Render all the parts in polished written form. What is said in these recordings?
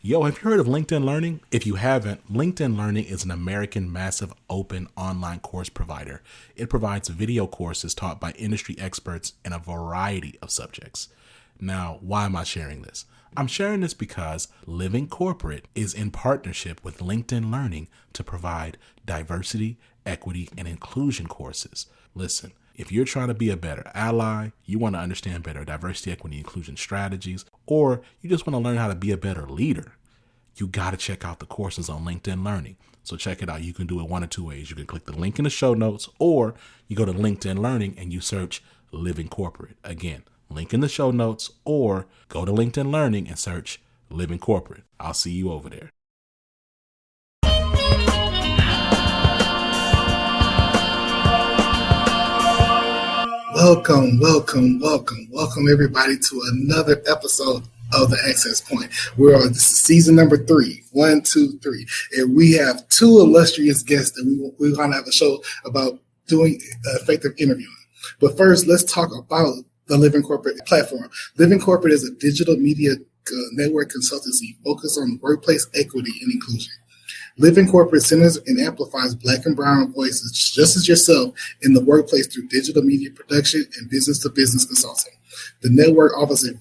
Yo, have you heard of LinkedIn Learning? If you haven't, LinkedIn Learning is an American massive open online course provider. It provides video courses taught by industry experts in a variety of subjects. Now, why am I sharing this? I'm sharing this because Living Corporate is in partnership with LinkedIn Learning to provide diversity, equity, and inclusion courses. Listen, if you're trying to be a better ally, you want to understand better diversity, equity, inclusion strategies, or you just want to learn how to be a better leader, you got to check out the courses on LinkedIn Learning. So check it out. You can do it one of two ways. You can click the link in the show notes, or you go to LinkedIn Learning and you search Living Corporate. Again, link in the show notes, or go to LinkedIn Learning and search Living Corporate. I'll see you over there. Welcome everybody to another episode of The Access Point. This is season number 3, 1, 2, 3. And we have two illustrious guests that we're going to have a show about doing effective interviewing. But first, let's talk about the Living Corporate platform. Living Corporate is a digital media network consultancy focused on workplace equity and inclusion. Living Corporate centers and amplifies Black and Brown voices just as yourself in the workplace through digital media production and business-to-business consulting. The network offers a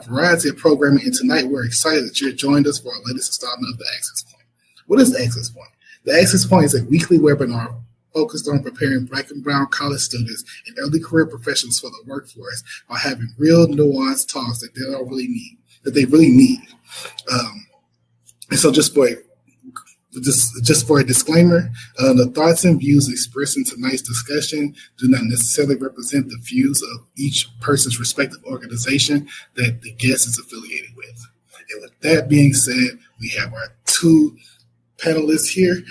variety of programming, and tonight we're excited that you joined us for our latest installment of The Access Point. What is The Access Point? The Access Point is a weekly webinar focused on preparing Black and Brown college students and early career professionals for the workforce by having real nuanced talks that they really need. And so just for a disclaimer, the thoughts and views expressed in tonight's discussion do not necessarily represent the views of each person's respective organization that the guest is affiliated with. And with that being said, we have our two panelists here.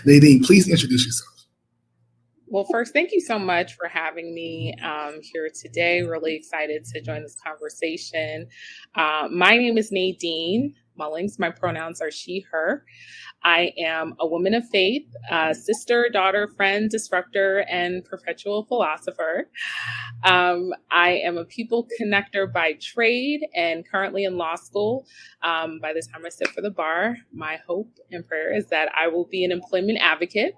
Nadine, please introduce yourself. Well, first, thank you so much for having me here today. Really excited to join this conversation. My name is Nadine Mullings. My pronouns are she, her. I am a woman of faith, sister, daughter, friend, disruptor, and perpetual philosopher. I am a people connector by trade and currently in law school. By the time I sit for the bar, my hope and prayer is that I will be an employment advocate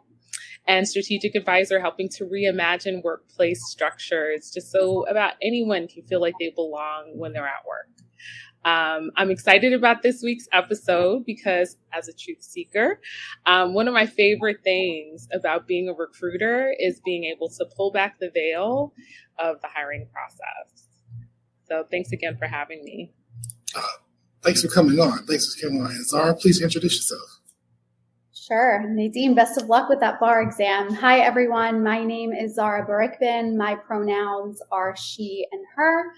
and strategic advisor, helping to reimagine workplace structures just so about anyone can feel like they belong when they're at work. I'm excited about this week's episode because as a truth seeker, one of my favorite things about being a recruiter is being able to pull back the veil of the hiring process. So thanks again for having me. Thanks for coming on. And Zahra, please introduce yourself. Sure. Nadine, best of luck with that bar exam. Hi, everyone. My name is Zahra Barikbin. My pronouns are she and her.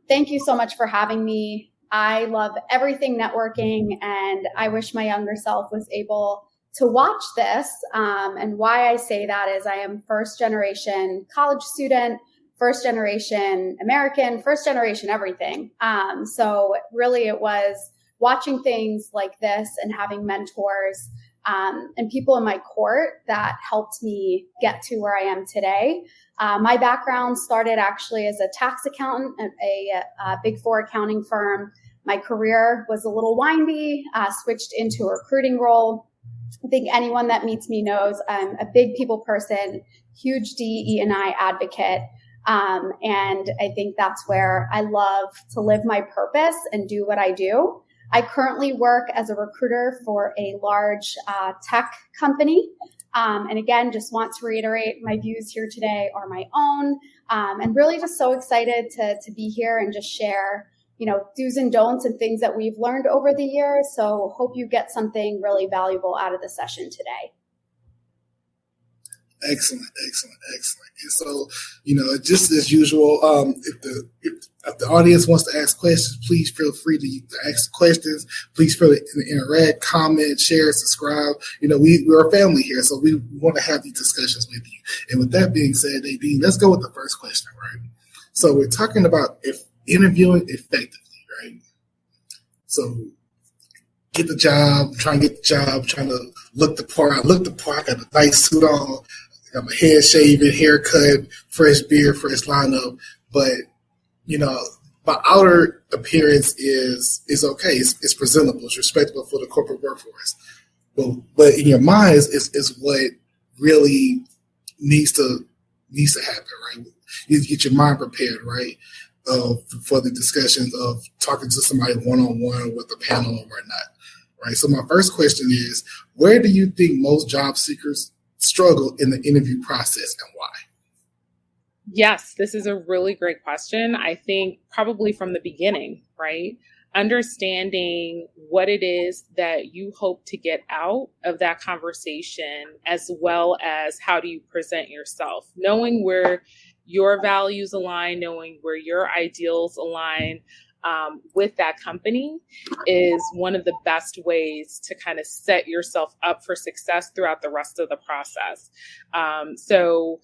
Thank you so much for having me. I love everything networking, and I wish my younger self was able to watch this. And why I say that is I am first generation college student, first generation American, first generation everything. So really it was watching things like this and having mentors and people in my court that helped me get to where I am today. My background started actually as a tax accountant at a Big Four accounting firm. My career was a little windy, switched into a recruiting role. I think anyone that meets me knows I'm a big people person, huge DE&I advocate. And I think that's where I love to live my purpose and do what I do. I currently work as a recruiter for a large tech company. And again, just want to reiterate my views here today are my own, and really just so excited to be here and just share, do's and don'ts and things that we've learned over the years. So hope you get something really valuable out of the session today. Excellent. And so, just as usual, if the audience wants to ask questions, please feel free to ask questions. Please feel free to interact, comment, share, subscribe. We're a family here, so we want to have these discussions with you. And with that being said, Nadine, let's go with the first question, right? So we're talking about interviewing effectively, right? So trying to get the job, trying to look the part. I got a nice suit on. I got my head shaven, haircut, fresh beard, fresh lineup. But, my outer appearance is okay. It's presentable. It's respectable for the corporate workforce. But in your mind is what really needs to happen, right? You need to get your mind prepared, right, for the discussions of talking to somebody one-on-one with a panel or whatnot, right? So my first question is, where do you think most job seekers struggle in the interview process and why? Yes, this is a really great question. I think probably from the beginning, right? Understanding what it is that you hope to get out of that conversation, as well as how do you present yourself, knowing where your values align, knowing where your ideals align with that company is one of the best ways to kind of set yourself up for success throughout the rest of the process. So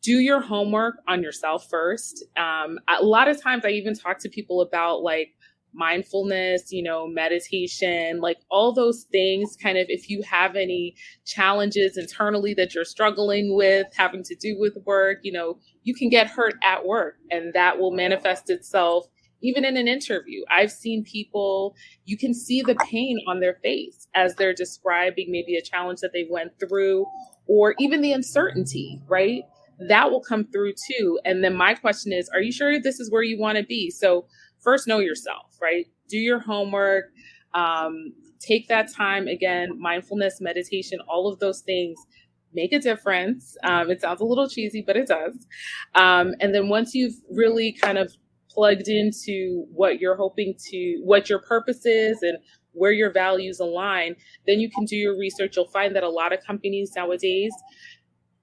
do your homework on yourself first. A lot of times I even talk to people about like mindfulness, meditation, like all those things, kind of if you have any challenges internally that you're struggling with having to do with work, you can get hurt at work and that will manifest itself even in an interview. I've seen people, you can see the pain on their face as they're describing maybe a challenge that they went through or even the uncertainty, right? That will come through too. And then my question is, are you sure this is where you want to be? So first, know yourself, right? Do your homework, take that time. Again, mindfulness, meditation, all of those things make a difference. It sounds a little cheesy, but it does. And then once you've really kind of plugged into what you're hoping to, what your purpose is and where your values align, then you can do your research. You'll find that a lot of companies nowadays,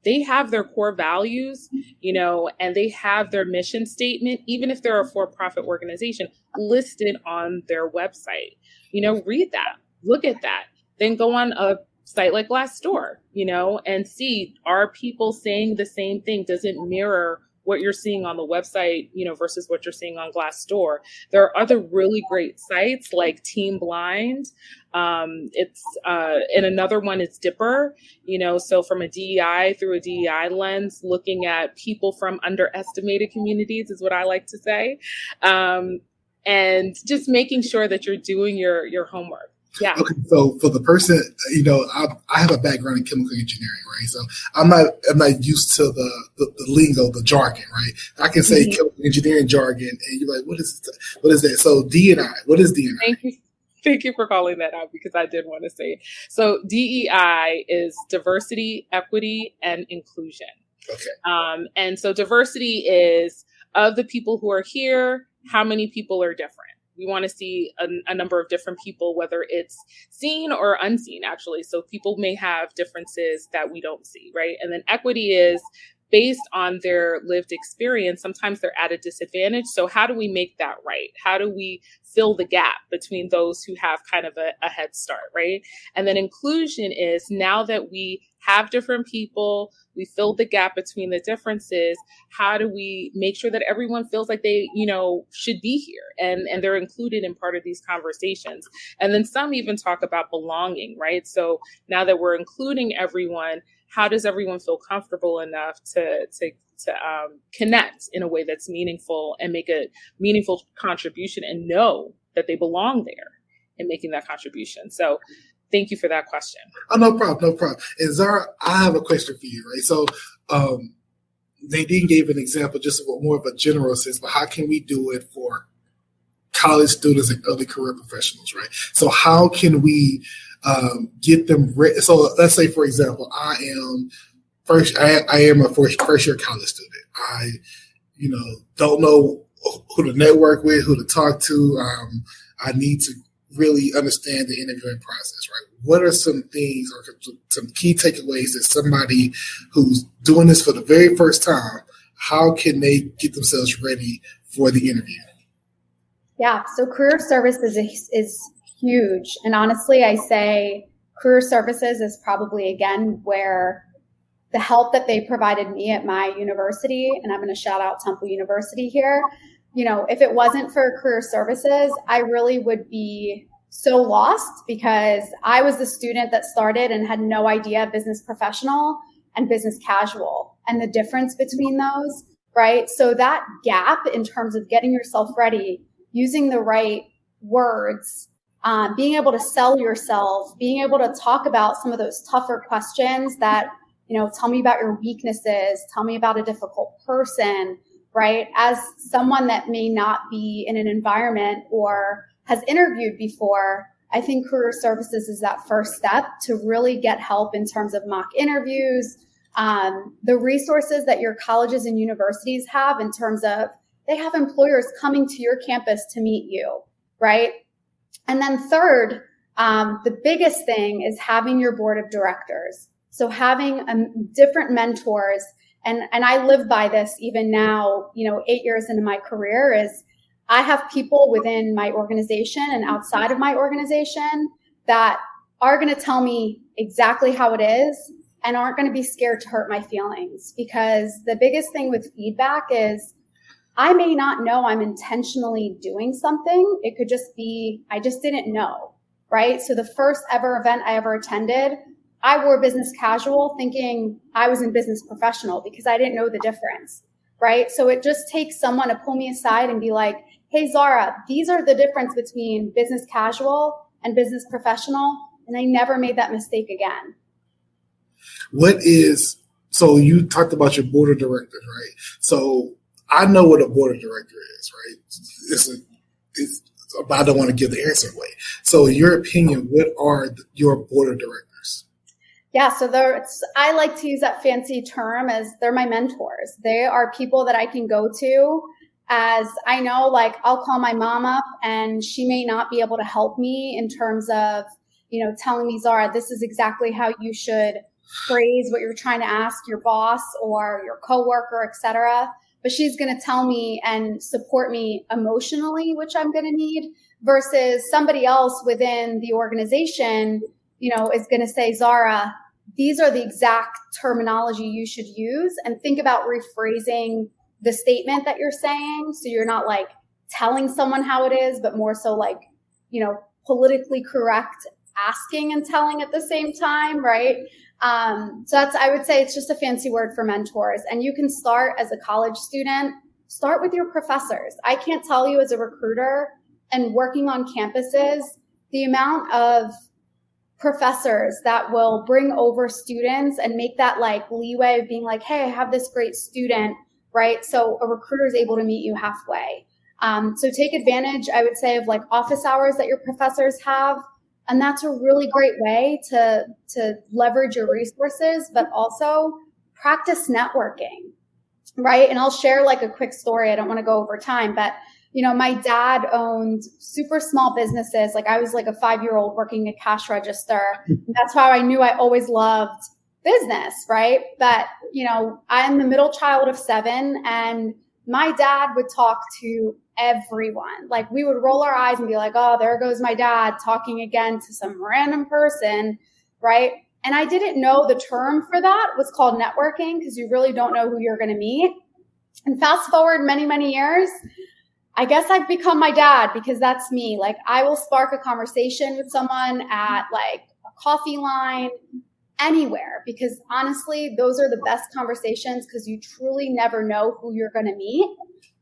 they have their core values, and they have their mission statement, even if they're a for-profit organization, listed on their website. Read that, look at that, then go on a site like Glassdoor, and see, are people saying the same thing? Does it mirror what you're seeing on the website, versus what you're seeing on Glassdoor? There are other really great sites like Team Blind. It's and another one is Dipper, so from a DEI through a DEI lens, looking at people from underestimated communities is what I like to say. And just making sure that you're doing your homework. Yeah. Okay. So for the person, I have a background in chemical engineering, right? So I'm not used to the lingo, the jargon, right? I can say chemical engineering jargon, and you're like, what is that? So D&I, what is D&I? Thank you for calling that out because I did want to say it. So DEI is diversity, equity, and inclusion. Okay. And so diversity is of the people who are here, how many people are different? We want to see a number of different people, whether it's seen or unseen, actually. So people may have differences that we don't see, right? And then equity is based on their lived experience. Sometimes they're at a disadvantage. So how do we make that right? How do we fill the gap between those who have kind of a head start, right? And then inclusion is now that we have different people, we fill the gap between the differences. How do we make sure that everyone feels like they, should be here and they're included in part of these conversations? And then some even talk about belonging, right? So now that we're including everyone, how does everyone feel comfortable enough to connect in a way that's meaningful and make a meaningful contribution and know that they belong there in making that contribution? So thank you for that question. Oh, no problem. And Zahra, I have a question for you, right? So Nadine gave an example, just more of a general sense, but how can we do it for college students and early career professionals, right? So how can we get them ready? So let's say, for example, I am a first year college student. I, don't know who to network with, who to talk to. I need to really understand the interviewing process, right? What are some things or some key takeaways that somebody who's doing this for the very first time, how can they get themselves ready for the interview? Yeah, so career services is huge. And honestly, I say career services is probably, again, where the help that they provided me at my university, and I'm going to shout out Temple University here, if it wasn't for career services, I really would be so lost because I was the student that started and had no idea business professional and business casual and the difference between those right? So that gap in terms of getting yourself ready, using the right words, being able to sell yourself, being able to talk about some of those tougher questions that, tell me about your weaknesses, tell me about a difficult person, right? As someone that may not be in an environment or has interviewed before, I think career services is that first step to really get help in terms of mock interviews, the resources that your colleges and universities have in terms of they have employers coming to your campus to meet you, right? And then third, the biggest thing is having your board of directors. So having different mentors, and I live by this even now, 8 years into my career, is I have people within my organization and outside of my organization that are going to tell me exactly how it is and aren't going to be scared to hurt my feelings. Because the biggest thing with feedback is I may not know I'm intentionally doing something. It could just be, I just didn't know, right? So the first ever event I ever attended, I wore business casual thinking I was in business professional because I didn't know the difference, right? So it just takes someone to pull me aside and be like, hey, Zahra, these are the difference between business casual and business professional. And I never made that mistake again. So you talked about your board of directors, right? So I know what a board of director is, right? I don't want to give the answer away. So in your opinion, what are your board of directors? Yeah, so I like to use that fancy term as they're my mentors. They are people that I can go to, as I know, like I'll call my mom up and she may not be able to help me in terms of, telling me, Zahra, this is exactly how you should phrase what you're trying to ask your boss or your coworker, et cetera. But she's going to tell me and support me emotionally, which I'm going to need, versus somebody else within the organization, is going to say, Zahra, these are the exact terminology you should use, and think about rephrasing the statement that you're saying. So you're not like telling someone how it is, but more so like, politically correct asking and telling at the same time. Right. So I would say it's just a fancy word for mentors. And you can start as a college student, start with your professors. I can't tell you as a recruiter and working on campuses, the amount of professors that will bring over students and make that like leeway of being like, hey, I have this great student, right? So a recruiter is able to meet you halfway. So take advantage, I would say, of like office hours that your professors have. And that's a really great way to leverage your resources, but also practice networking, right? And I'll share like a quick story. I don't want to go over time, but my dad owned super small businesses. Like I was like a 5-year-old working a cash register. That's how I knew I always loved business, right? But, I'm the middle child of 7, and my dad would talk to everyone. Like we would roll our eyes and be like, oh, there goes my dad talking again to some random person, right? And I didn't know the term for that was called networking, because you really don't know who you're going to meet. And fast forward many, many years, I guess I've become my dad, because that's me. Like I will spark a conversation with someone at like a coffee line, anywhere, because honestly, those are the best conversations, because you truly never know who you're going to meet.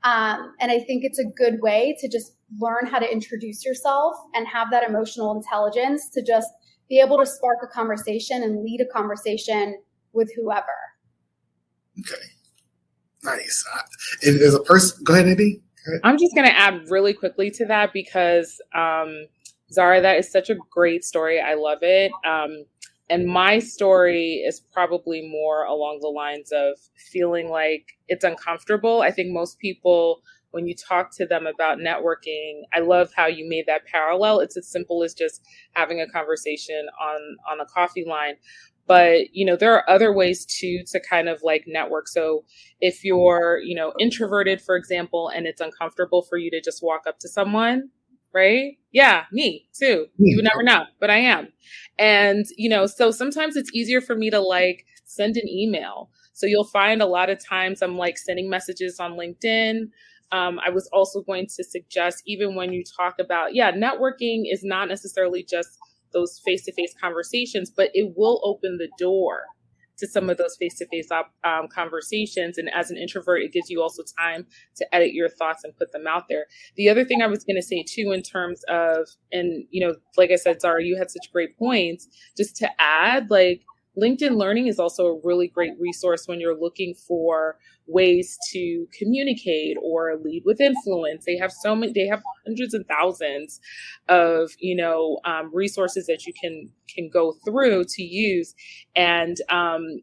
And I think it's a good way to just learn how to introduce yourself and have that emotional intelligence to just be able to spark a conversation and lead a conversation with whoever. Okay. Nice. And as a person, go ahead, Nadine. I'm just going to add really quickly to that because, Zahra, that is such a great story. I love it. And my story is probably more along the lines of feeling like it's uncomfortable. I think most people, when you talk to them about networking, I love how you made that parallel. It's as simple as just having a conversation on a coffee line. But, there are other ways too to kind of like network. So if you're, introverted, for example, and it's uncomfortable for you to just walk up to someone, right? Yeah, me too. You would never know, but I am. And, so sometimes it's easier for me to like send an email. So you'll find a lot of times I'm like sending messages on LinkedIn. I was also going to suggest, even when you talk about, networking is not necessarily just those face-to-face conversations, but it will open the door to some of those face-to-face conversations. And as an introvert, it gives you also time to edit your thoughts and put them out there. The other thing I was going to say too, in terms of, and, like I said, Zahra, you had such great points, just to add, like, LinkedIn Learning is also a really great resource when you're looking for ways to communicate or lead with influence. They have hundreds and thousands of, resources that you can go through to use. And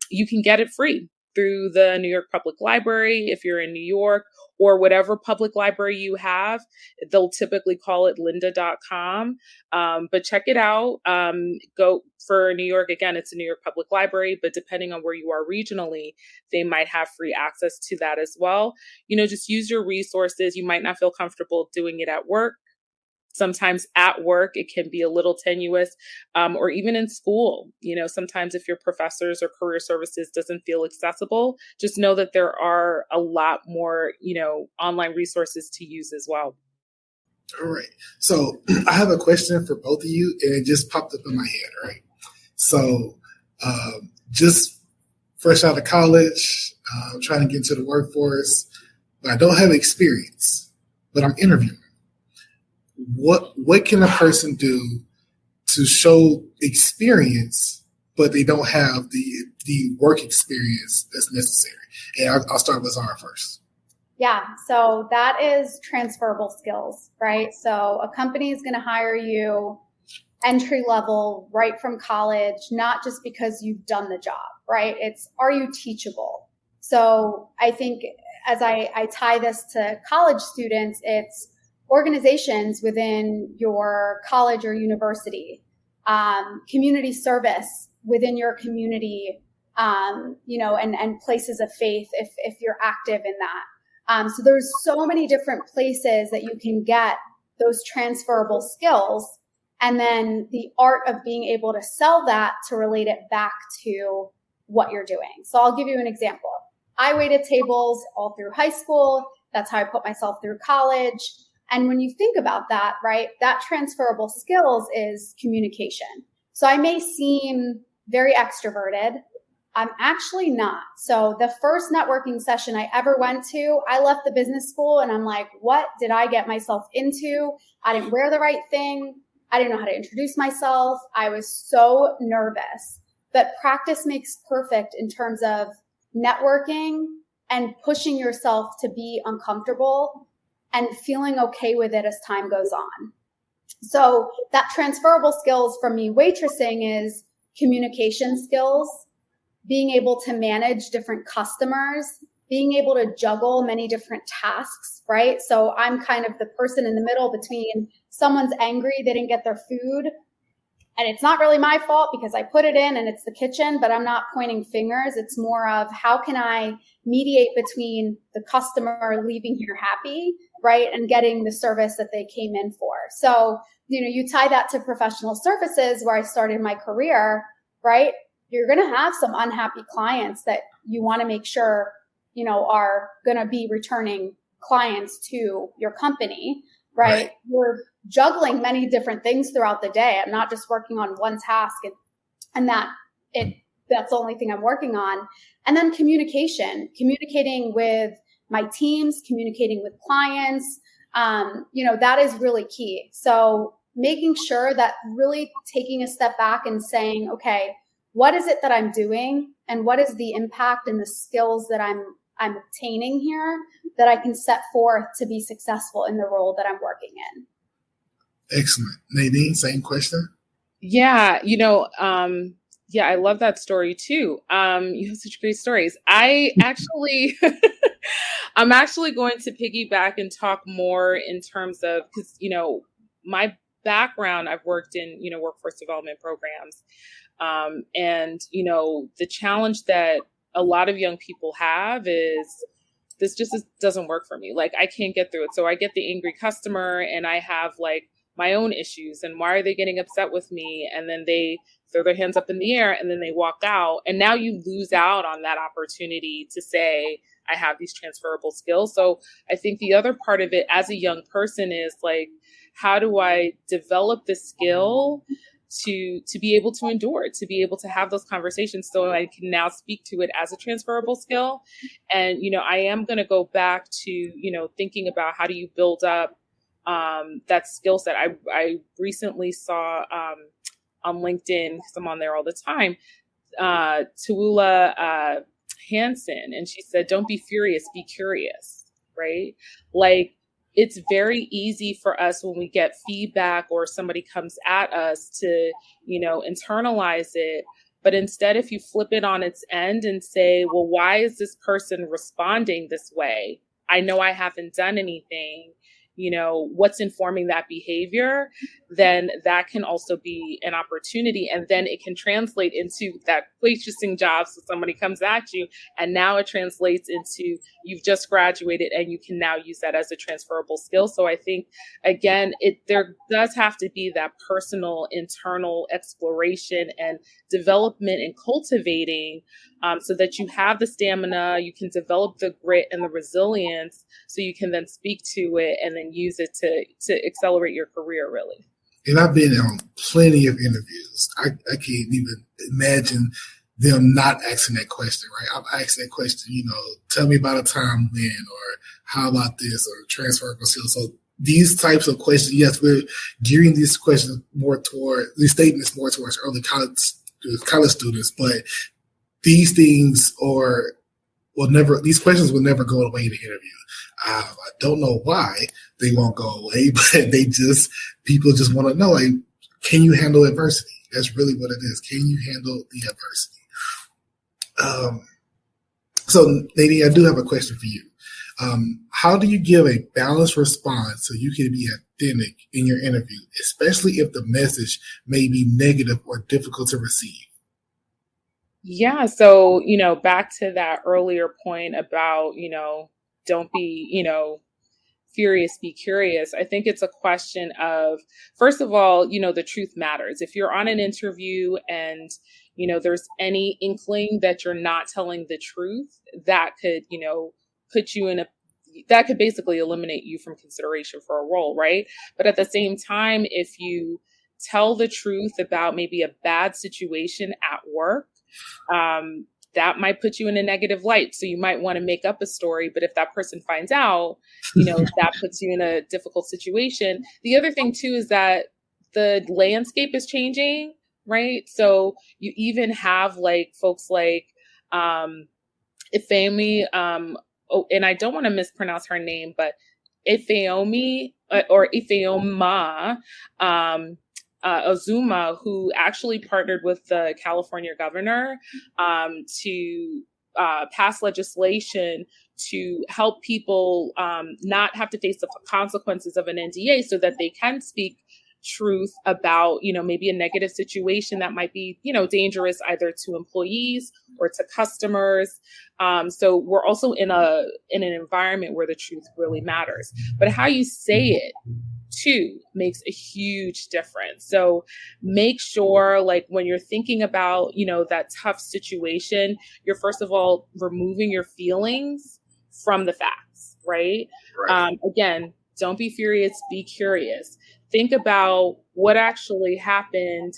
you can get it free through the New York Public Library if you're in New York, or whatever public library you have. They'll typically call it lynda.com. But check it out. Go for New York. Again, it's a New York Public Library, but depending on where you are regionally, they might have free access to that as well. Just use your resources. You might not feel comfortable doing it at work. Sometimes at work, it can be a little tenuous, or even in school. Sometimes if your professors or career services doesn't feel accessible, just know that there are a lot more, online resources to use as well. All right. So I have a question for both of you, and it just popped up in my head, right? So just fresh out of college, trying to get into the workforce, but I don't have experience, but I'm interviewing. What can a person do to show experience, but they don't have the work experience that's necessary? And I'll start with Zahra first. Yeah, so that is transferable skills, right? So a company is going to hire you entry level right from college, not just because you've done the job, right? It's, are you teachable? So I think as I tie this to college students, it's organizations within your college or university, community service within your community, and places of faith if you're active in that. So there's so many different places that you can get those transferable skills, and then the art of being able to sell that to relate it back to what you're doing. So I'll give you an example. I waited tables all through high school. That's how I put myself through college. And when you think about that, right, that transferable skills is communication. So I may seem very extroverted. I'm actually not. So the first networking session I ever went to, I left the business school and I'm like, what did I get myself into? I didn't wear the right thing. I didn't know how to introduce myself. I was so nervous. But practice makes perfect in terms of networking and pushing yourself to be uncomfortable and feeling okay with it as time goes on. So that transferable skills from me waitressing is communication skills, being able to manage different customers, being able to juggle many different tasks, right? So I'm kind of the person in the middle between someone's angry they didn't get their food, and it's not really my fault because I put it in and it's the kitchen, but I'm not pointing fingers. It's more of how can I mediate between the customer leaving here happy, right, and getting the service that they came in for. So, you tie that to professional services where I started my career, right? You're going to have some unhappy clients that you want to make sure, are going to be returning clients to your company, right? We're juggling many different things throughout the day. I'm not just working on one task and that's the only thing I'm working on. And then communicating with my teams, communicating with clients, that is really key. So making sure that really taking a step back and saying, okay, what is it that I'm doing and what is the impact and the skills that I'm obtaining here that I can set forth to be successful in the role that I'm working in. Excellent. Nadine, same question. Yeah, I love that story too. You have such great stories. I'm actually going to piggyback and talk more in terms of, because, my background, I've worked in, workforce development programs. And the challenge that a lot of young people have is this doesn't work for me. Like, I can't get through it. So I get the angry customer and I have like my own issues, and why are they getting upset with me? And then they throw their hands up in the air and then they walk out. And now you lose out on that opportunity to say, I have these transferable skills. So I think the other part of it as a young person is like, how do I develop the skill to be able to endure it, to be able to have those conversations. So I can now speak to it as a transferable skill. And, I am going to go back to, thinking about how do you build up that skill set. I recently saw on LinkedIn, because I'm on there all the time, Tuula Hansen, and she said, "Don't be furious, be curious," right? Like, it's very easy for us when we get feedback or somebody comes at us to, internalize it. But instead, if you flip it on its end and say, well, why is this person responding this way? I know I haven't done anything. What's informing that behavior, then that can also be an opportunity. And then it can translate into that waitressing job. So somebody comes at you, and now it translates into you've just graduated and you can now use that as a transferable skill. So I think, again, there does have to be that personal internal exploration and development and cultivating, so that you have the stamina, you can develop the grit and the resilience, so you can then speak to it and then use it to accelerate your career, really. And I've been on plenty of interviews. I can't even imagine them not asking that question, right? I'm asking that question, tell me about a time when, or how about this, or transferable skills. So these types of questions, yes, we're gearing these questions these statements more towards early college students, but these things these questions will never go away in the interview. I don't know why they won't go away, but people just want to know, like, can you handle adversity? That's really what it is. Can you handle the adversity? So Nadine, I do have a question for you. How do you give a balanced response so you can be authentic in your interview, especially if the message may be negative or difficult to receive? Yeah. So, back to that earlier point about, don't be, furious, be curious. I think it's a question of, first of all, the truth matters. If you're on an interview and, there's any inkling that you're not telling the truth, that could, put you that could basically eliminate you from consideration for a role, right? But at the same time, if you tell the truth about maybe a bad situation at work, that might put you in a negative light. So you might want to make up a story, but if that person finds out, that puts you in a difficult situation. The other thing too is that the landscape is changing, right? So you even have like folks like Ifeami, and I don't want to mispronounce her name, but Ifeomi or Ifeoma Ozuma, who actually partnered with the California governor to pass legislation to help people not have to face the consequences of an NDA, so that they can speak truth about, maybe a negative situation that might be, dangerous either to employees or to customers. So we're also in an environment where the truth really matters, but how you say it too makes a huge difference. So make sure, like, when you're thinking about, that tough situation, you're first of all removing your feelings from the facts, right? Again, don't be furious, be curious. Think about what actually happened,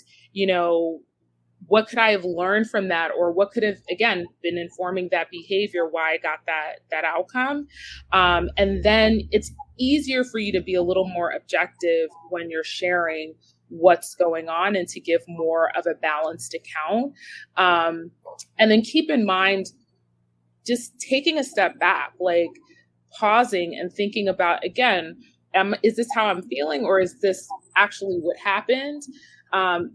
what could I have learned from that? Or what could have, again, been informing that behavior, why I got that outcome. And then it's easier for you to be a little more objective when you're sharing what's going on and to give more of a balanced account. And then keep in mind, just taking a step back, like pausing and thinking about, again, is this how I'm feeling, or is this actually what happened?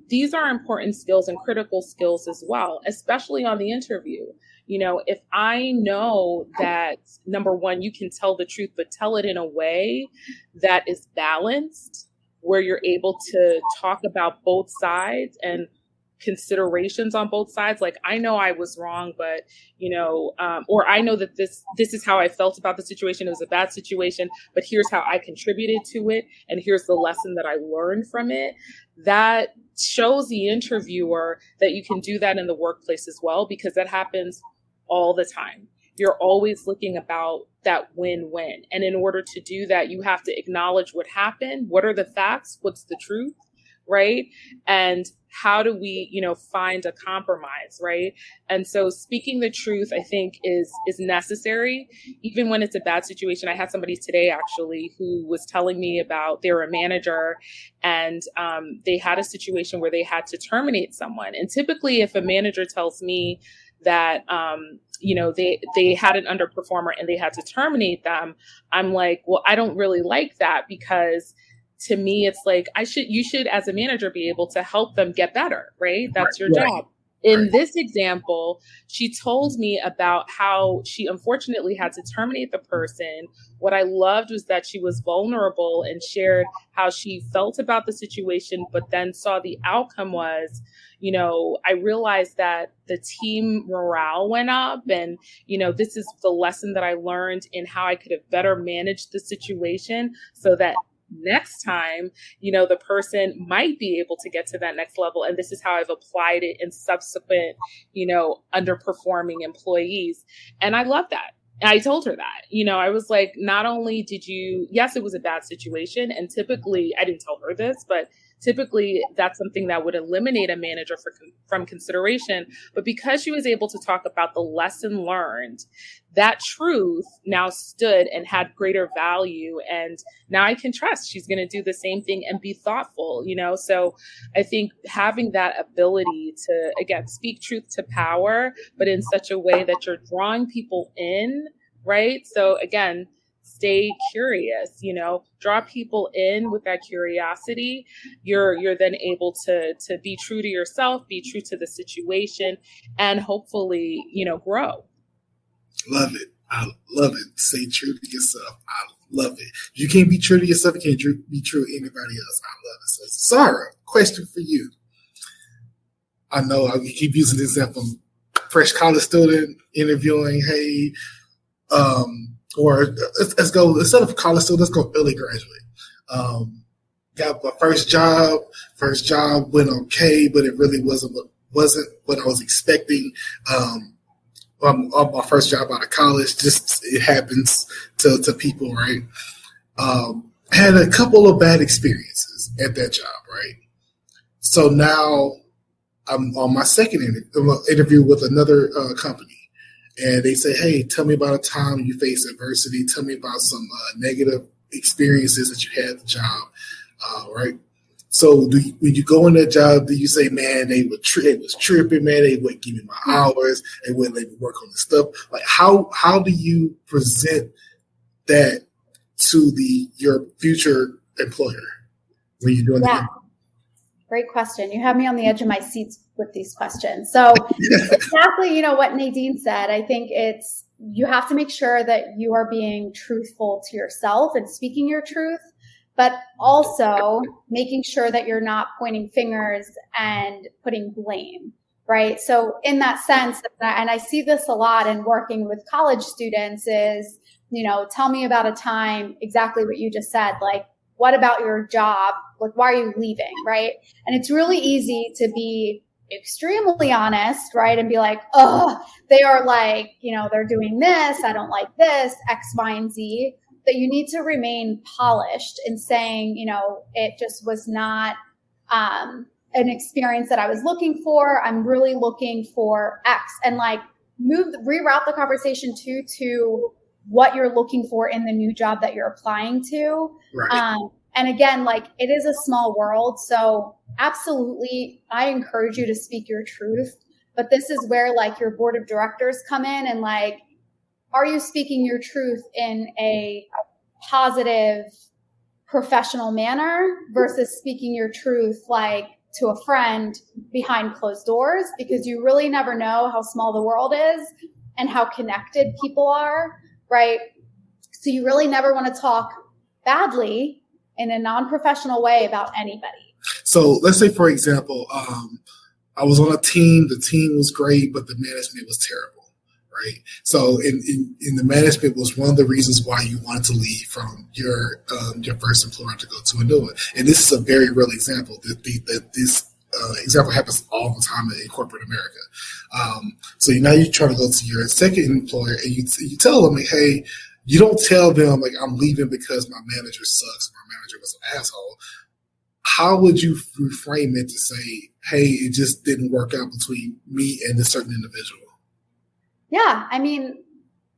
These are important skills and critical skills as well, especially on the interview. If I know that, number one, you can tell the truth, but tell it in a way that is balanced, where you're able to talk about both sides and considerations on both sides. Like, I know I was wrong, but, or I know that this is how I felt about the situation. It was a bad situation, but here's how I contributed to it. And here's the lesson that I learned from it. That shows the interviewer that you can do that in the workplace as well, because that happens all the time. You're always looking about that win-win. And in order to do that, you have to acknowledge what happened. What are the facts? What's the truth? right? And how do we, find a compromise, right? And so speaking the truth, I think is necessary, even when it's a bad situation. I had somebody today actually who was telling me about they were a manager and they had a situation where they had to terminate someone. And typically if a manager tells me that, they had an underperformer and they had to terminate them, I'm like, well, I don't really like that, because to me, it's like, you should, as a manager, be able to help them get better, right? That's your job. In this example, she told me about how she unfortunately had to terminate the person. What I loved was that she was vulnerable and shared how she felt about the situation, but then saw the outcome was, I realized that the team morale went up, and, this is the lesson that I learned in how I could have better managed the situation so that next time, the person might be able to get to that next level. And this is how I've applied it in subsequent, underperforming employees. And I love that. And I told her that, I was like, not only did yes, it was a bad situation. And typically, I didn't tell her this, but typically that's something that would eliminate a manager from consideration. But because she was able to talk about the lesson learned, that truth now stood and had greater value. And now I can trust she's going to do the same thing and be thoughtful, So I think having that ability to, again, speak truth to power, but in such a way that you're drawing people in, right? So again, stay curious, draw people in with that curiosity. You're then able to be true to yourself, be true to the situation, and hopefully, grow. Love it. I love it. Stay true to yourself. I love it. You can't be true to yourself. You can't be true to anybody else. I love it. So, Zahra, question for you. I know I keep using this example. Fresh college student interviewing, hey, or let's go, instead of college student, let's go early graduate. Got my first job went okay, but it really wasn't what I was expecting. My first job out of college, just it happens to people, right? Had a couple of bad experiences at that job, right? So now I'm on my second interview with another company. And they say, hey, tell me about a time you faced adversity. Tell me about some negative experiences that you had at the job, right? So when you go in that job, do you say, man, they was tripping, man, they wouldn't give me my hours, they wouldn't let me work on the stuff. Like, how do you present that to your future employer when you're doing that? Great question. You have me on the edge of my seats with these questions. So exactly, what Nadine said, I think you have to make sure that you are being truthful to yourself and speaking your truth, but also making sure that you're not pointing fingers and putting blame, right? So in that sense, and I see this a lot in working with college students is, tell me about a time, exactly what you just said, like, what about your job? Like, why are you leaving, right? And it's really easy to be extremely honest, right? And be like, oh, they are like, they're doing this. I don't like this, X, Y, and Z. That you need to remain polished in saying, it just was not an experience that I was looking for. I'm really looking for X, and like reroute the conversation to what you're looking for in the new job that you're applying to. Right. And again, like, it is a small world. So absolutely, I encourage you to speak your truth. But this is where like your board of directors come in and like, are you speaking your truth in a positive, professional manner versus speaking your truth like to a friend behind closed doors? Because you really never know how small the world is and how connected people are, right? So you really never want to talk badly in a non-professional way about anybody. So let's say, for example, I was on a team. The team was great, but the management was terrible, right? So in the management was one of the reasons why you wanted to leave from your first employer to go to a new one. And this is a very real example. This example happens all the time in corporate America. So now you're trying to go to your second employer and you tell them, like, hey, you don't tell them like I'm leaving because my manager sucks, my manager was an asshole. how would you reframe it to say, hey, it just didn't work out between me and a certain individual? Yeah, I mean,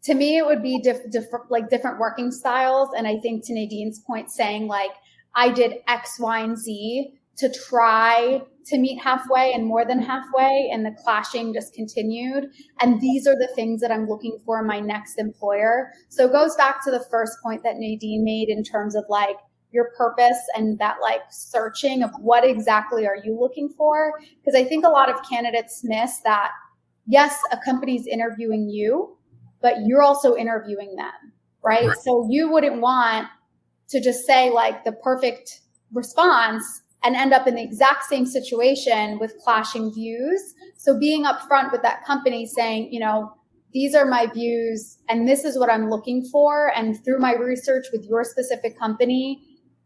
to me, it would be different working styles. And I think to Nadine's point, saying like, I did X, Y, and Z to try to meet halfway and more than halfway, and the clashing just continued. And these are the things that I'm looking for in my next employer. So it goes back to the first point that Nadine made in terms of like your purpose and that like searching of what exactly are you looking for? Because I think a lot of candidates miss that, yes, a company's interviewing you, but you're also interviewing them, right? So you wouldn't want to just say like the perfect response and end up in the exact same situation with clashing views. So being upfront with that company saying, you know, these are my views and this is what I'm looking for. And through my research with your specific company,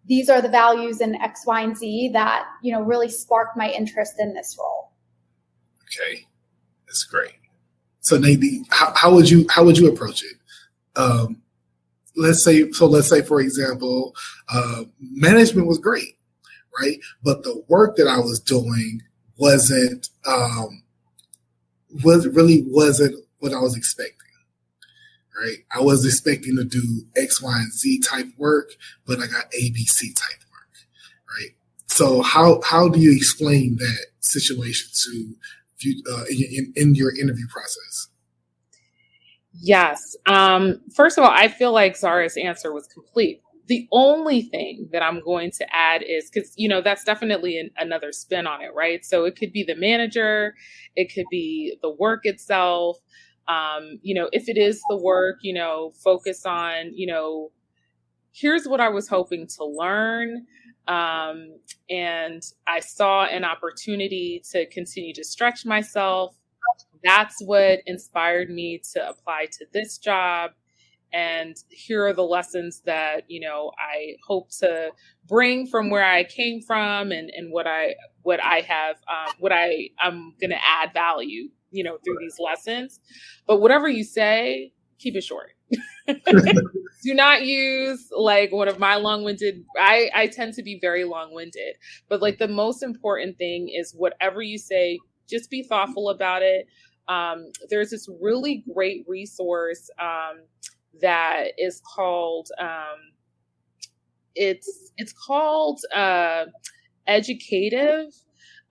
these are the values in X, Y, and Z that, you know, really sparked my interest in this role. Okay. That's great. So Nadine, how would you approach it? Let's say, for example, management was great, right? But the work that I was doing wasn't what I was expecting, right? I was expecting to do X, Y, and Z type work, but I got ABC type work, right? So how do you explain that situation to in your interview process? Yes. First of all, I feel like Zahra's answer was complete. The only thing that I'm going to add is because, you know, that's definitely another spin on it, right? So it could be the manager, it could be the work itself. You know, if it is the work, you know, focus on, you know, here's what I was hoping to learn. And I saw an opportunity to continue to stretch myself. That's what inspired me to apply to this job. And here are the lessons that, you know, I hope to bring from where I came from and what I'm going to add value, you know, through these lessons. But whatever you say, keep it short. Do not use like one of my long-winded, I tend to be very long-winded, but like the most important thing is whatever you say, just be thoughtful about it. There's this really great resource that is called, it's called Educative.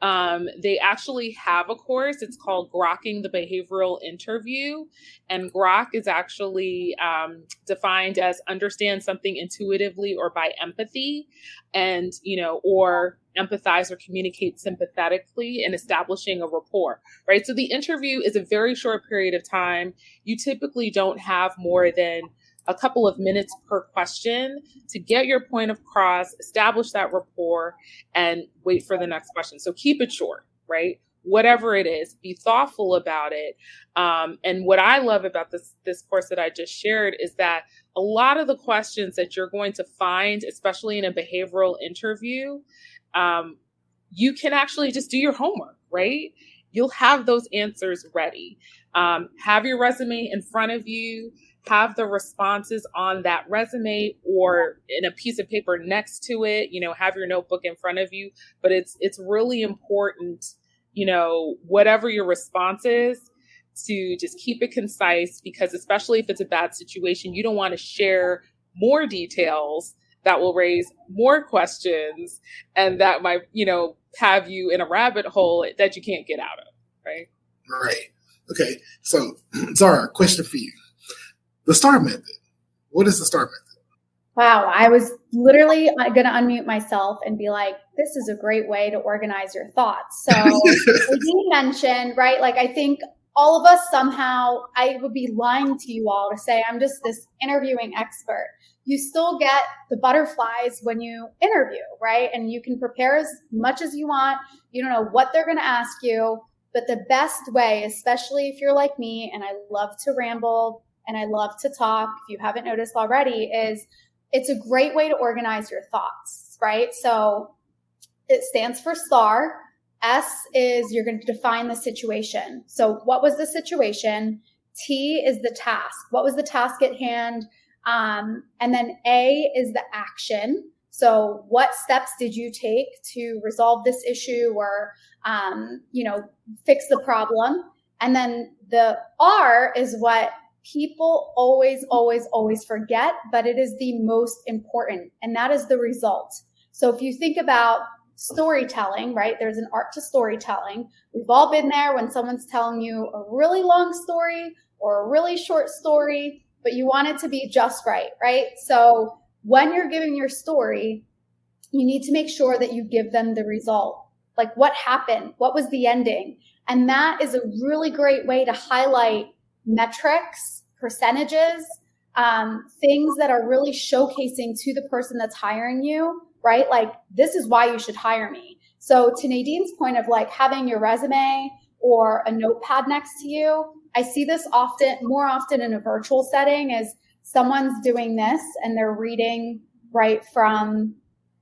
They actually have a course. It's called Grokking the Behavioral Interview. And grok is actually defined as understand something intuitively or by empathy, and, you know, or empathize or communicate sympathetically and establishing a rapport, right? So the interview is a very short period of time. You typically don't have more than a couple of minutes per question to get your point across, establish that rapport, and wait for the next question. So keep it short, right? Whatever it is, be thoughtful about it. And what I love about this course that I just shared is that a lot of the questions that you're going to find, especially in a behavioral interview, you can actually just do your homework, right? You'll have those answers ready. Have your resume in front of you. Have the responses on that resume or in a piece of paper next to it. You know, have your notebook in front of you. But it's really important, you know, whatever your response is, to just keep it concise, because especially if it's a bad situation, you don't want to share more details that will raise more questions and that might, you know, have you in a rabbit hole that you can't get out of, right? Right. Okay. So, Zahra, question for you. The STAR method. What is the STAR method? Wow. I was literally going to unmute myself and be like, this is a great way to organize your thoughts. So you mentioned, right? Like, I think all of us somehow, I would be lying to you all to say I'm just this interviewing expert. You still get the butterflies when you interview, right? And you can prepare as much as you want. You don't know what they're going to ask you, but the best way, especially if you're like me and I love to ramble and I love to talk, if you haven't noticed already, is it's a great way to organize your thoughts, right? So it stands for STAR. S is you're going to define the situation. So what was the situation? T is the task. What was the task at hand? And then A is the action. So what steps did you take to resolve this issue or, fix the problem? And then the R is what people always, always, always forget, but it is the most important, and that is the result. So if you think about storytelling, right? There's an art to storytelling. We've all been there when someone's telling you a really long story or a really short story, but you want it to be just right, right? So when you're giving your story, you need to make sure that you give them the result. Like what happened? What was the ending? And that is a really great way to highlight metrics, percentages, things that are really showcasing to the person that's hiring you, right? Like, this is why you should hire me. So to Nadine's point of like having your resume or a notepad next to you, I see this more often in a virtual setting as someone's doing this and they're reading right from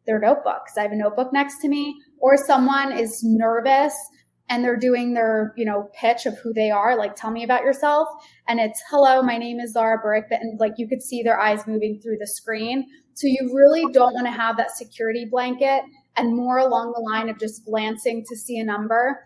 their notebooks. I have a notebook next to me, or someone is nervous and they're doing their, pitch of who they are. Like, tell me about yourself. And it's, hello, my name is Zahra. And like, you could see their eyes moving through the screen. So you really don't want to have that security blanket, and more along the line of just glancing to see a number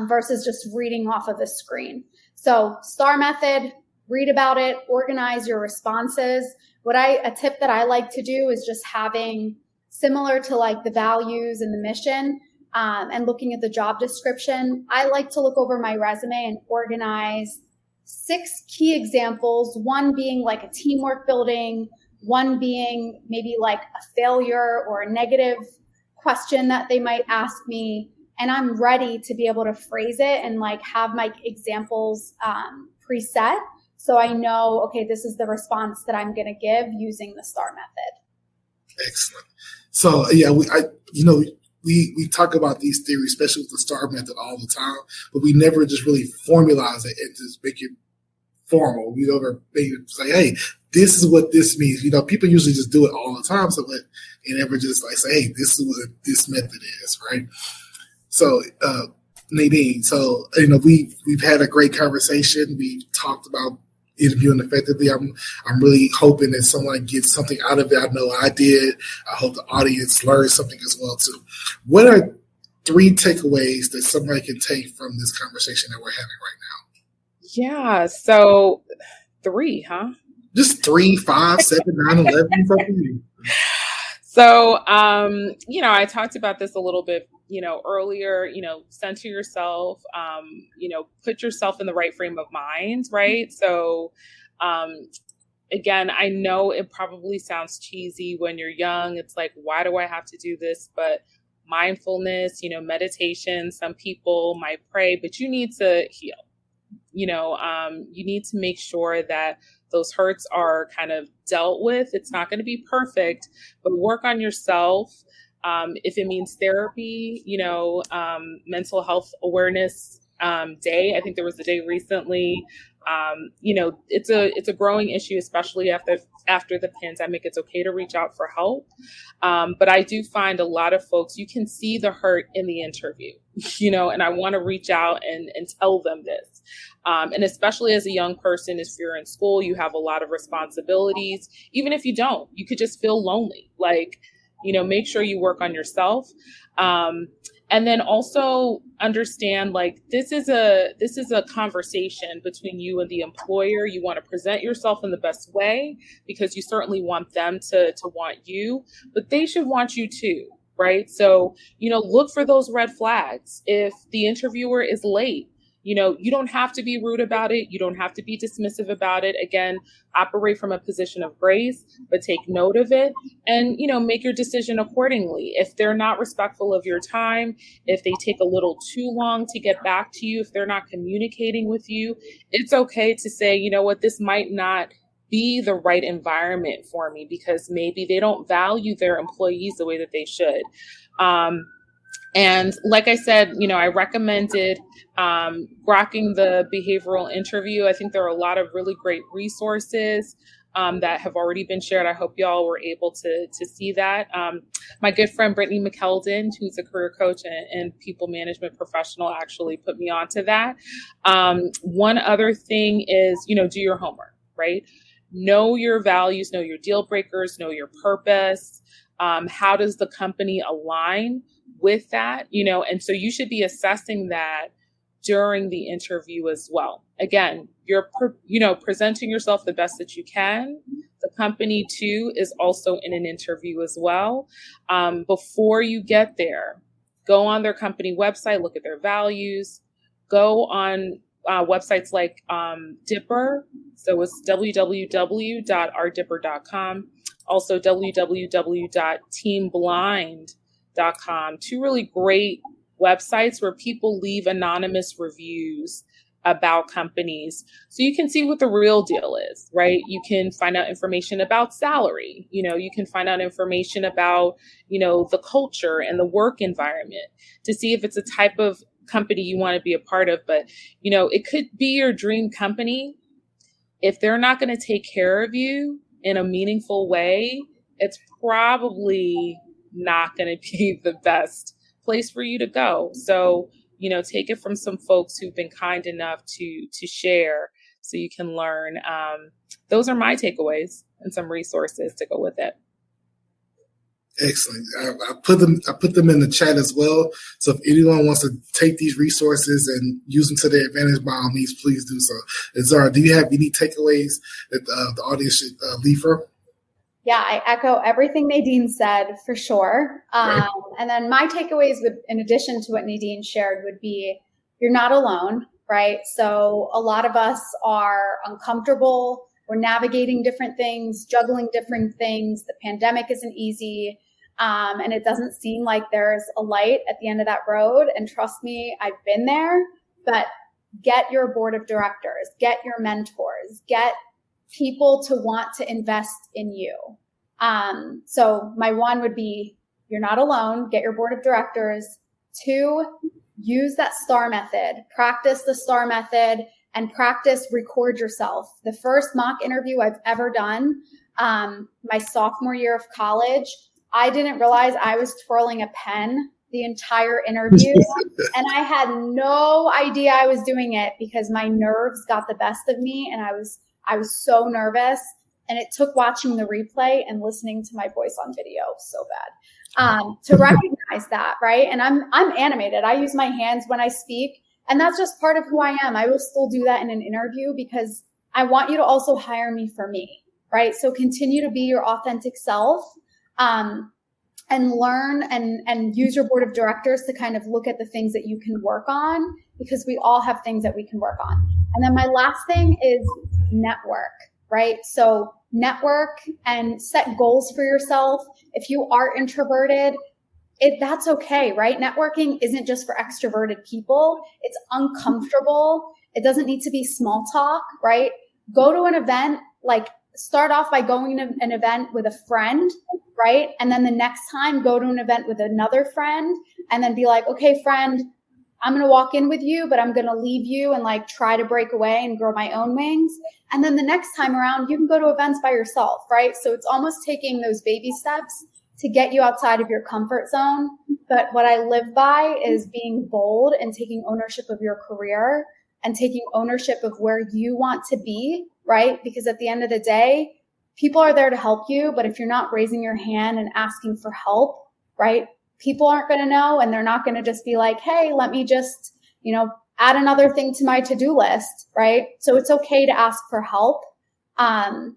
versus just reading off of the screen. So STAR method, read about it, organize your responses. A tip that I like to do is just having similar to like the values and the mission, and looking at the job description. I like to look over my resume and organize 6 key examples, one being like a teamwork building, one being maybe like a failure or a negative question that they might ask me. And I'm ready to be able to phrase it and like have my examples preset. So I know, okay, this is the response that I'm going to give using the STAR method. Excellent. So yeah, we talk about these theories, especially with the STAR method, all the time, but we never just really formalize it and just make it formal. We never make it say, hey, this is what this means. People usually just do it all the time, so that and never just like say, hey, this is what this method is, right? So Nadine, we've had a great conversation. We've talked about interviewing effectively. I'm really hoping that someone gets something out of it. I know I did. I hope the audience learns something as well too. What are 3 takeaways that somebody can take from this conversation that we're having right now? Yeah. So 3, huh? Just 3, 5, 7, 9, 11, something. So, I talked about this a little bit, earlier, center yourself, put yourself in the right frame of mind, right? So, again, I know it probably sounds cheesy when you're young. It's like, why do I have to do this? But mindfulness, meditation, some people might pray, but you need to heal. You need to make sure that those hurts are kind of dealt with. It's not going to be perfect, but work on yourself. If it means therapy, mental health awareness day. I think there was a day recently. It's a growing issue, especially after the pandemic. It's okay to reach out for help. But I do find a lot of folks, you can see the hurt in the interview, and I want to reach out and tell them this. And especially as a young person, if you're in school, you have a lot of responsibilities. Even if you don't, you could just feel lonely. Like, make sure you work on yourself. And then also understand, like, this is a conversation between you and the employer. You want to present yourself in the best way because you certainly want them to want you, but they should want you too, right? So, look for those red flags. If the interviewer is late, you don't have to be rude about it. You don't have to be dismissive about it. Again, operate from a position of grace, but take note of it and, make your decision accordingly. If they're not respectful of your time, if they take a little too long to get back to you, if they're not communicating with you, it's okay to say, you know what, this might not be the right environment for me because maybe they don't value their employees the way that they should. And like I said, I recommended grokking the behavioral interview. I think there are a lot of really great resources that have already been shared. I hope y'all were able to see that. My good friend, Brittany McKeldin, who's a career coach and people management professional, actually put me onto that. One other thing is, do your homework, right? Know your values, know your deal breakers, know your purpose. How does the company align with that? And so you should be assessing that during the interview as well. Again, you're, presenting yourself the best that you can. The company too is also in an interview as well. Before you get there, go on their company website, look at their values, go on websites like Dipper. So it's www.rdipper.com. Also www.teamblind.com. Two really great websites where people leave anonymous reviews about companies. So you can see what the real deal is, right? You can find out information about salary. You can find out information about, the culture and the work environment to see if it's a type of company you want to be a part of. But, it could be your dream company. If they're not going to take care of you in a meaningful way, it's probably not going to be the best place for you to go. So, take it from some folks who've been kind enough to share so you can learn. Those are my takeaways and some resources to go with it. Excellent. I put them in the chat as well. So if anyone wants to take these resources and use them to their advantage, by all means, please do so. And Zahra, do you have any takeaways that the audience should leave her? Yeah, I echo everything Nadine said for sure. Right. And then my takeaways in addition to what Nadine shared would be, you're not alone, right? So a lot of us are uncomfortable. We're navigating different things, juggling different things. The pandemic isn't easy. And it doesn't seem like there's a light at the end of that road. And trust me, I've been there, but get your board of directors, get your mentors, get people to want to invest in you. So my one would be, you're not alone, get your board of directors. 2, use that STAR method, practice the STAR method and practice record yourself. The first mock interview I've ever done, my sophomore year of college, I didn't realize I was twirling a pen the entire interview. And I had no idea I was doing it because my nerves got the best of me. And I was so nervous, and it took watching the replay and listening to my voice on video so bad to recognize that, right? And I'm animated. I use my hands when I speak, and that's just part of who I am. I will still do that in an interview because I want you to also hire me for me, right? So continue to be your authentic self, and learn and use your board of directors to kind of look at the things that you can work on, because we all have things that we can work on. And then my last thing is network, right? So network and set goals for yourself. If you are introverted, that's okay, right? Networking isn't just for extroverted people. It's uncomfortable. It doesn't need to be small talk, right? Go to an event, like start off by going to an event with a friend, right? And then the next time go to an event with another friend, and then be like, okay, friend, I'm going to walk in with you, but I'm going to leave you and like try to break away and grow my own wings. And then the next time around, you can go to events by yourself, right? So it's almost taking those baby steps to get you outside of your comfort zone. But what I live by is being bold and taking ownership of your career and taking ownership of where you want to be, right? Because at the end of the day, people are there to help you. But if you're not raising your hand and asking for help, right? People aren't going to know, and they're not going to just be like, hey, let me just, add another thing to my to-do list, right? So it's okay to ask for help. And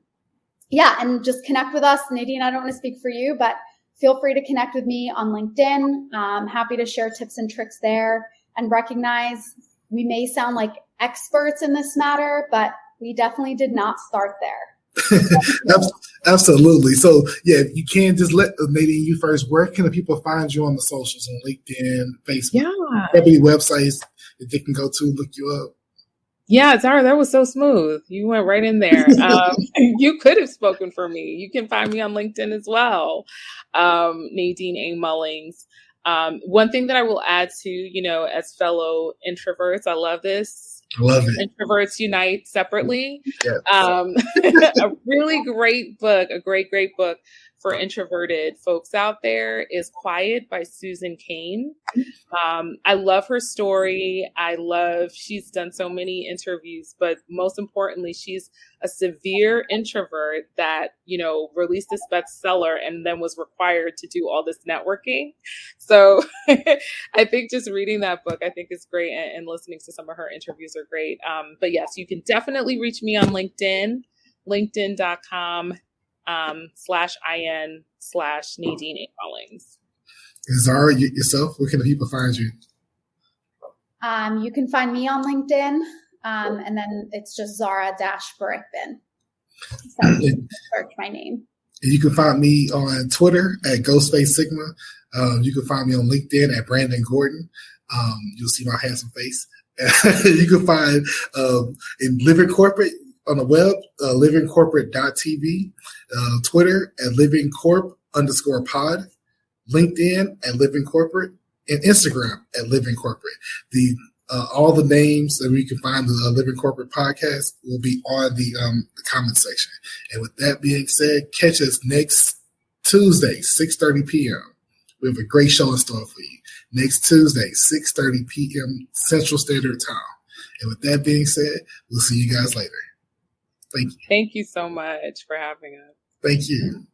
just connect with us. Nadine, I don't want to speak for you, but feel free to connect with me on LinkedIn. I'm happy to share tips and tricks there, and recognize we may sound like experts in this matter, but we definitely did not start there. Absolutely. So yeah, you can just let Nadine you first. Where can the people find you on the socials, on LinkedIn, Facebook, company websites that they can go to look you up? Yeah, Zahra, that was so smooth. You went right in there. You could have spoken for me. You can find me on LinkedIn as well. Nadine A. Mullings. One thing that I will add to, as fellow introverts, I love this. Love it. Introverts Unite Separately. Yes. A really great book, a great book for introverted folks out there is Quiet by Susan Cain. I love her story. She's done so many interviews, but most importantly, she's a severe introvert that, released this bestseller and then was required to do all this networking. So I think just reading that book, I think is great. And listening to some of her interviews are great. But yes, you can definitely reach me on LinkedIn, linkedin.com/IN/Nadine A. Mullings. Zahra, yourself, where can the people find you? You can find me on LinkedIn, and then it's just Zahra-Barickman. So search my name. And you can find me on Twitter at Ghostface Sigma. You can find me on LinkedIn at Brandon Gordon. You'll see my handsome face. You can find in Living Corporate on the web, livingcorporate.tv, Twitter at livingcorp_pod, LinkedIn at Living Corporate, and Instagram at Living Corporate. All the names that we can find the Living Corporate podcast will be on the comment section. And with that being said, catch us next Tuesday, 6:30 p.m. We have a great show in store for you. Next Tuesday, 6:30 p.m. Central Standard Time. And with that being said, we'll see you guys later. Thank you. Thank you so much for having us. Thank you.